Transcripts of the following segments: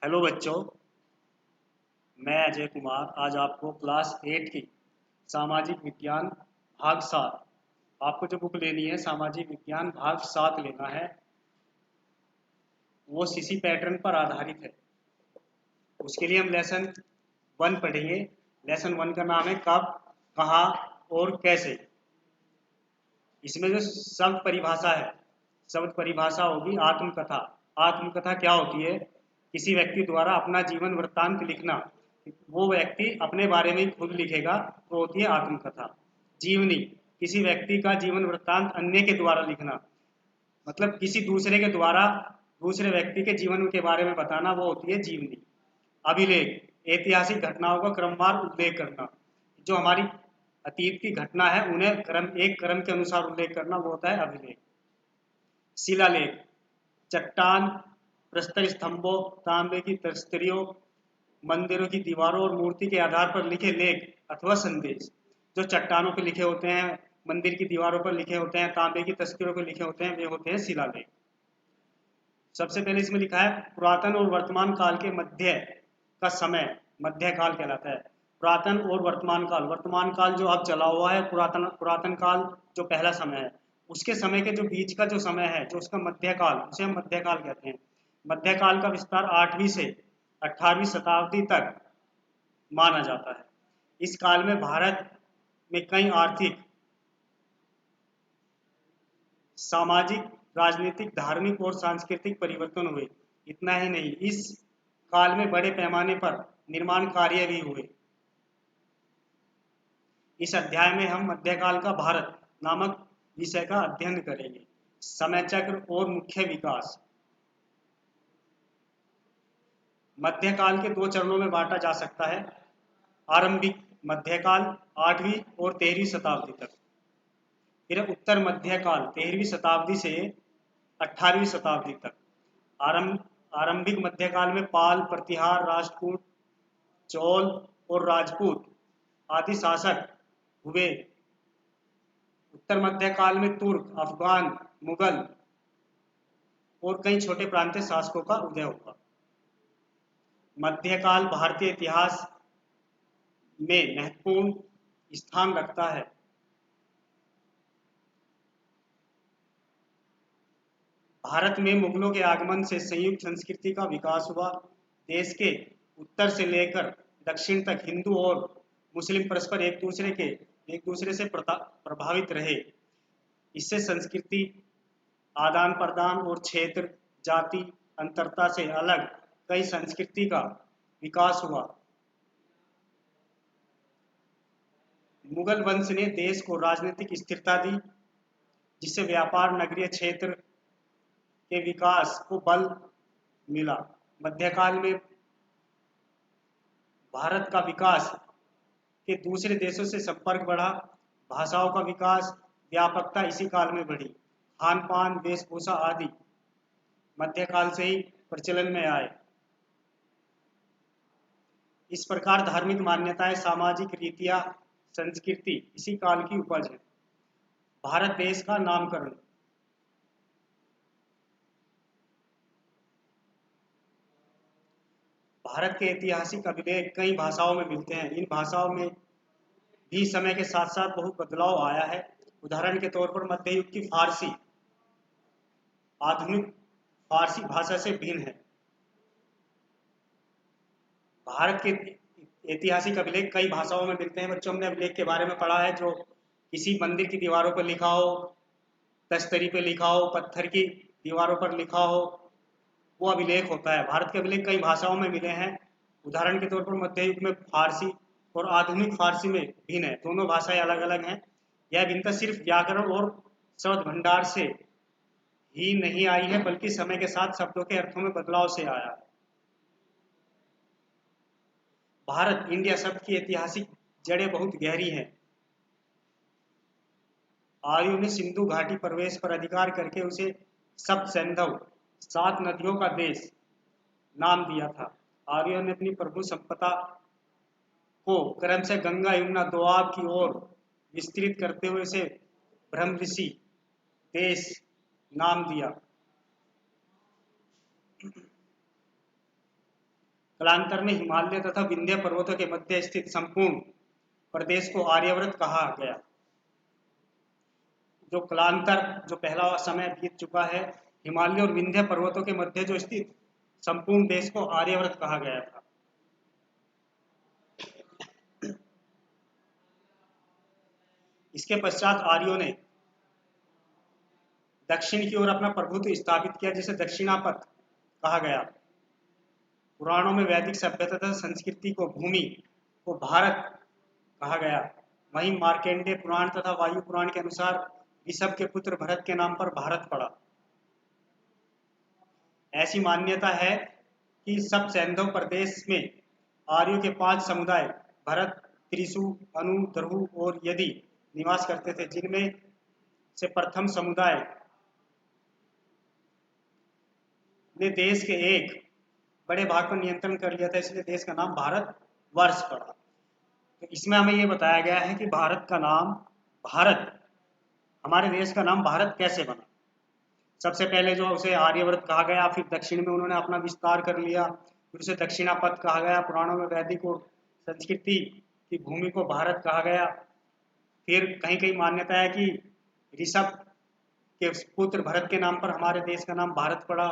Hello बच्चों। मैं अजय कुमार आज आपको क्लास 8 की सामाजिक विज्ञान भाग 7। आपको जो बुक लेनी है सामाजिक विज्ञान भाग 7 लेना है। वो सीसी पैटर्न पर आधारित है। उसके लिए हम लेसन 1 पढ़ेंगे। लेसन 1 का नाम है कब, कहाँ और कैसे। इसमें जो शब्द परिभाषा है, शब्द परिभाषा होगी आत्मकथा। आत्मकथा क्या होती है? किसी व्यक्ति द्वारा अपना जीवन वृत्तांत लिखना। वो व्यक्ति अपने बारे में ही खुद लिखेगा तो होती है आत्मकथा। जीवनी, किसी व्यक्ति का जीवन वृत्तांत अन्य के द्वारा लिखना, मतलब किसी दूसरे के द्वारा दूसरे व्यक्ति के जीवन के बारे में बताना, वो होती है जीवनी। अभिलेख, ऐतिहासिक घटनाओं का क्रमवार उल्लेख करना। जो हमारी अतीत की घटना है उन्हें एक क्रम के अनुसार उल्लेख करना, वो होता है अभिलेख। शिलालेख, चट्टान, प्रस्तर स्तंभों, तांबे की तस्तरियों, मंदिरों की दीवारों और मूर्ति के आधार पर लिखे लेख अथवा संदेश। जो चट्टानों पर लिखे होते हैं, मंदिर की दीवारों पर लिखे होते हैं, तांबे की तस्वीरों पर लिखे होते हैं, वे होते हैं शिलालेख। सबसे पहले इसमें लिखा है पुरातन और वर्तमान काल के मध्य का समय मध्य काल कहलाता है। पुरातन और वर्तमान काल जो अब चला हुआ है, पुरातन पुरातन काल जो पहला समय है, उसके समय के जो बीच का जो समय है, जो उसका मध्य काल, उसे हम मध्य काल कहते हैं। मध्य काल का विस्तार 8वीं से 18वीं शताब्दी तक माना जाता है। इस काल में भारत में कई आर्थिक, सामाजिक, राजनीतिक, धार्मिक और सांस्कृतिक परिवर्तन हुए। इतना ही नहीं, इस काल में बड़े पैमाने पर निर्माण कार्य भी हुए। इस अध्याय में हम मध्यकाल का भारत नामक विषय का अध्ययन करेंगे। समय चक्र और मुख्य विकास। मध्यकाल के 2 चरणों में बांटा जा सकता है। आरंभिक मध्यकाल 8वीं और 13वीं शताब्दी तक, फिर उत्तर मध्यकाल 13वीं शताब्दी से 18वीं शताब्दी तक। आरंभिक मध्यकाल में पाल, प्रतिहार, राष्ट्रकूट, चोल और राजपूत आदि शासक हुए। उत्तर मध्यकाल में तुर्क, अफगान, मुगल और कई छोटे प्रांतीय शासकों का उदय हुआ। मध्यकाल भारतीय इतिहास में महत्वपूर्ण स्थान रखता है। भारत में मुगलों के आगमन से संयुक्त संस्कृति का विकास हुआ। देश के उत्तर से लेकर दक्षिण तक हिंदू और मुस्लिम परस्पर एक दूसरे से प्रभावित रहे। इससे संस्कृति आदान प्रदान और क्षेत्र जाति अंतरता से अलग कई संस्कृति का विकास हुआ। मुगल वंश ने देश को राजनीतिक स्थिरता दी, जिससे व्यापार, नगरीय क्षेत्र के विकास को बल मिला। मध्यकाल में भारत का विकास के दूसरे देशों से संपर्क बढ़ा। भाषाओं का विकास, व्यापकता इसी काल में बढ़ी। खान पान, वेशभूषा आदि मध्यकाल से ही प्रचलन में आए। इस प्रकार धार्मिक मान्यताएं, सामाजिक रीतियां, संस्कृति इसी काल की उपज है। भारत देश का नामकरण। भारत के ऐतिहासिक अभिलेख कई भाषाओं में मिलते हैं। इन भाषाओं में भी समय के साथ साथ बहुत बदलाव आया है। उदाहरण के तौर पर मध्य युग की फारसी आधुनिक फारसी भाषा से भिन्न है। भारत के ऐतिहासिक अभिलेख कई भाषाओं में मिलते हैं। बच्चों, हमने अभिलेख के बारे में पढ़ा है। जो किसी मंदिर की दीवारों पर लिखा हो, तस्तरी पे लिखा हो, पत्थर की दीवारों पर लिखा हो, वो अभिलेख होता है। भारत के अभिलेख कई भाषाओं में मिले हैं। उदाहरण के तौर पर मध्य युग में फारसी और आधुनिक फारसी में भिन्न है। दोनों भाषाएं अलग अलग हैं। यह भिन्नता सिर्फ व्याकरण और शब्द भंडार से ही नहीं आई है, बल्कि समय के साथ शब्दों के अर्थों में बदलाव से आया है। भारत, इंडिया शब्द की ऐतिहासिक जड़ें बहुत गहरी हैं। आर्यों ने सिंधु घाटी प्रवेश पर अधिकार करके उसे सप्त सैंधव, 7 नदियों का देश नाम दिया था। आर्यों ने अपनी प्रभु संपदा को क्रम से गंगा, यमुना, दोआब की ओर विस्तृत करते हुए उसे ब्रह्मऋषि देश नाम दिया। कालांतर में हिमालय तथा विंध्य पर्वतों के मध्य स्थित संपूर्ण प्रदेश को आर्यव्रत कहा गया। जो कालांतर, जो पहला समय बीत चुका है, हिमालय और विंध्य पर्वतों के मध्य जो स्थित संपूर्ण देश को आर्यव्रत कहा गया था। इसके पश्चात आर्यों ने दक्षिण की ओर अपना प्रभुत्व स्थापित किया, जिसे दक्षिणापथ कहा गया। पुराणों में वैदिक सभ्यता तथा संस्कृति को भूमि को भारत कहा गया। वहीं मार्कंडेय पुराण तथा वायु पुराण के अनुसार ऋषभ के पुत्र भरत के नाम पर भारत पड़ा। ऐसी मान्यता है कि सब सैंधव प्रदेश में आर्यों के 5 समुदाय भरत, त्रिशु, अनु, द्रहु और यदि निवास करते थे, जिनमें से प्रथम समुदाय ने देश के एक बड़े भाग पर नियंत्रण कर लिया था, इसलिए देश का नाम भारत वर्ष पड़ा। तो इसमें हमें यह बताया गया है कि भारत का नाम, भारत, हमारे देश का नाम भारत कैसे बना। सबसे पहले जो उसे आर्यव्रत कहा गया, फिर दक्षिण में उन्होंने अपना विस्तार कर लिया, फिर उसे दक्षिणापथ कहा गया। पुराणों में वैदिक और संस्कृति की भूमि को भारत कहा गया। फिर कहीं कहीं मान्यता है कि ऋषभ के पुत्र भरत के नाम पर हमारे देश का नाम भारत पड़ा।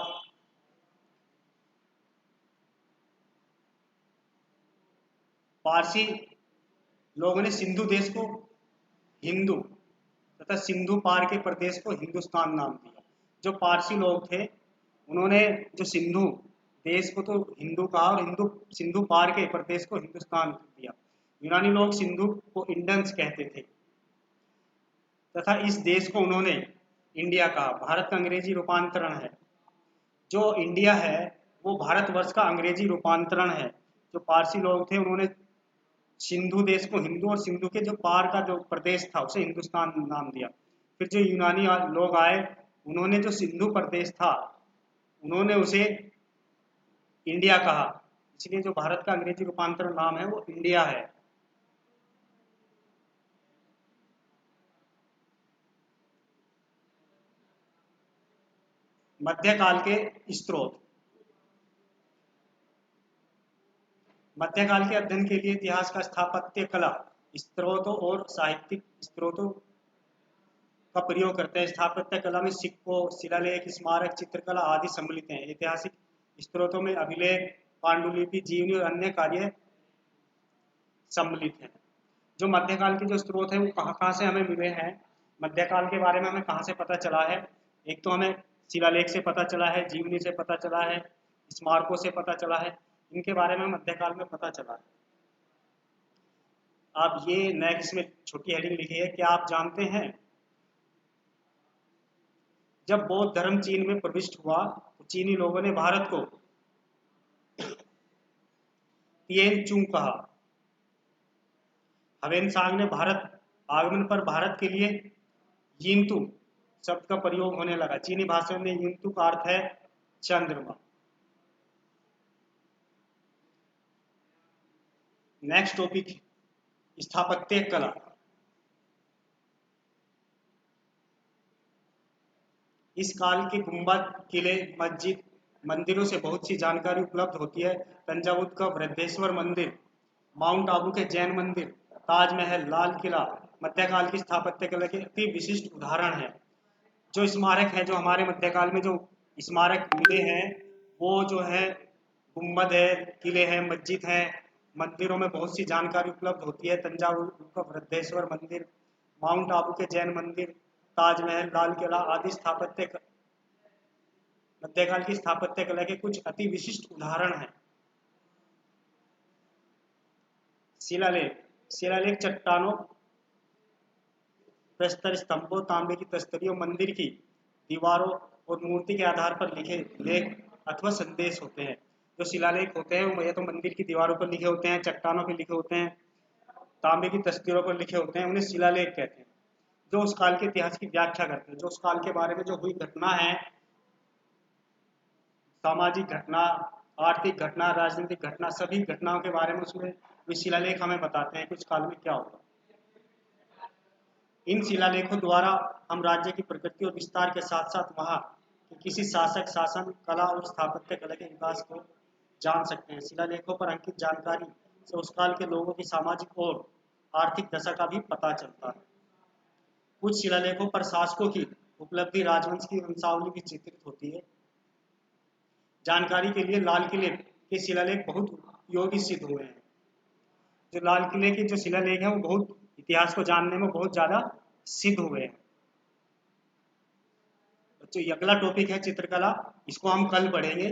पारसी लोगों ने सिंधु देश को हिंदू तथा सिंधु पार के प्रदेश को हिंदुस्तान नाम दिया। जो पारसी लोग थे, उन्होंने जो सिंधु देश को तो हिंदू कहा और हिंदू सिंधु पार के प्रदेश को हिंदुस्तान दिया। यूनानी लोग सिंधु को इंडन्स कहते थे तथा इस देश को उन्होंने इंडिया कहा। भारत का अंग्रेजी रूपांतरण है। जो इंडिया है वो भारतवर्ष का अंग्रेजी रूपांतरण है। जो पारसी लोग थे, उन्होंने सिंधु देश को हिंदू और सिंधु के जो पार का जो प्रदेश था उसे हिंदुस्तान नाम दिया। फिर जो यूनानी लोग आए, उन्होंने जो सिंधु प्रदेश था उन्होंने उसे इंडिया कहा, इसलिए जो भारत का अंग्रेजी रूपांतरण नाम है वो इंडिया है। मध्यकाल के स्रोत। मध्यकाल के अध्ययन के लिए इतिहास का स्थापत्य कला स्रोतों और साहित्यिक स्रोतों का प्रयोग करते हैं। स्थापत्य कला में सिक्कों, शिलालेख, स्मारक, चित्रकला आदि सम्मिलित हैं। ऐतिहासिक स्रोतों में अभिलेख, पांडुलिपि, जीवनी और अन्य कार्य सम्मिलित हैं। जो मध्यकाल के जो स्रोत है वो कहाँ से हमें मिले हैं, मध्यकाल के बारे में हमें कहाँ से पता चला है। एक तो हमें शिलालेख से पता चला है, जीवनी से पता चला है, स्मारकों से पता चला है। इनके बारे में मध्यकाल में पता चला है। आप ये नेक्स्ट में छोटी हेडिंग लिखी है, क्या आप जानते हैं जब बौद्ध धर्म चीन में प्रविष्ट हुआ तो चीनी लोगों ने भारत को तिएनचुंग कहा। हवेनसांग ने भारत आगमन पर भारत के लिए यिंतु शब्द का प्रयोग होने लगा। चीनी भाषा में यिंतु का अर्थ है चंद्रमा। नेक्स्ट टॉपिक, स्थापत्य कला। इस काल के गुंबद, किले, मस्जिद, मंदिरों से बहुत सी जानकारी उपलब्ध होती है। तंजावुर का बृहदेश्वर मंदिर, माउंट आबू के जैन मंदिर, ताजमहल, लाल किला मध्यकाल की स्थापत्य कला के अति विशिष्ट उदाहरण है। जो स्मारक है, जो हमारे मध्यकाल में जो स्मारक मिले हैं, वो जो है गुंबद है, किले हैं, मस्जिद हैं, मंदिरों में बहुत सी जानकारी उपलब्ध होती है। तंजावुर का बृहदेश्वर मंदिर, माउंट आबू के जैन मंदिर, ताजमहल, लाल किला आदि स्थापत्य मध्यकाल की स्थापत्य कला के कुछ अति विशिष्ट उदाहरण हैं। शिलालेख। शिलालेख चट्टानों, प्रस्तर स्तंभों, तांबे की तस्तरियों, मंदिर की दीवारों और मूर्ति के आधार पर लिखे लेख अथवा संदेश होते हैं। जो शिलालेख होते हैं वो या तो मंदिर की दीवारों पर लिखे होते हैं, चट्टानों पर लिखे होते हैं, तांबे की तस्वीरों पर लिखे होते हैं, उन्हें शिलालेख कहते हैं। जो उस काल के इतिहास की व्याख्या करते हैं, जो उस काल के बारे में जो हुई घटना है, सामाजिक घटना, आर्थिक घटना, राजनीतिक घटना, सभी घटनाओं के बारे में उसमें वे शिलालेख हमें बताते हैं कि उस काल में क्या होगा। इन शिलालेखों द्वारा हम राज्य की प्रकृति और विस्तार के साथ साथ वहाँ किसी शासक, शासन, कला और स्थापत्य कला के विकास को जान सकते हैं। शिलालेखों पर अंकित जानकारी से उस काल के लोगों की सामाजिक और आर्थिक दशा का भी पता चलता है। कुछ शिलालेखों पर शासकों की उपलब्धि, राजवंश की वंशावली भी चित्रित होती है। जानकारी के लिए लाल किले के शिलालेख बहुत उपयोगी सिद्ध हुए हैं। जो लाल किले के जो शिलालेख हैं वो बहुत इतिहास को जानने में बहुत ज़्यादा सिद्ध हुए हैं। तो ये अगला टॉपिक है चित्रकला, इसको हम कल पढ़ेंगे।